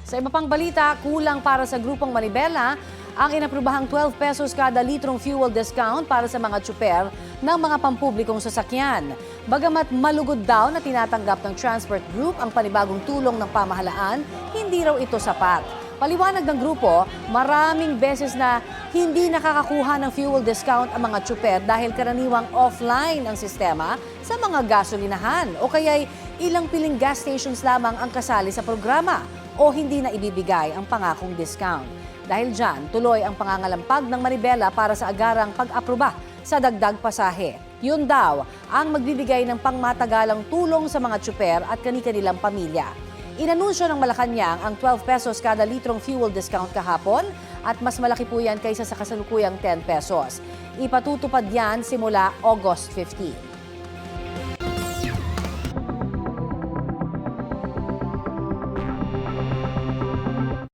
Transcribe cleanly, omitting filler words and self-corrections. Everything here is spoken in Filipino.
Sa iba pang balita, kulang para sa grupong Manibela ang inaprubahang 12 pesos kada litrong fuel discount para sa mga tsuper ng mga pampublikong sasakyan. Bagamat malugod daw na tinatanggap ng Transport Group ang panibagong tulong ng pamahalaan, hindi raw ito sapat. Paliwanag ng grupo, maraming beses na hindi nakakakuha ng fuel discount ang mga tsuper dahil karaniwang offline ang sistema sa mga gasolinahan o kaya'y ilang piling gas stations lamang ang kasali sa programa o hindi na ibibigay ang pangakong discount. Dahil dyan, tuloy ang pangangalampag ng Manibela para sa agarang pag-aproba sa dagdag pasahe. Yun daw ang magbibigay ng pangmatagalang tulong sa mga tsuper at kani-kanilang pamilya. Inanunsyo ng Malacanang ang 12 pesos kada litrong fuel discount kahapon at mas malaki po yan kaysa sa kasalukuyang 10 pesos. Ipatutupad yan simula August 15.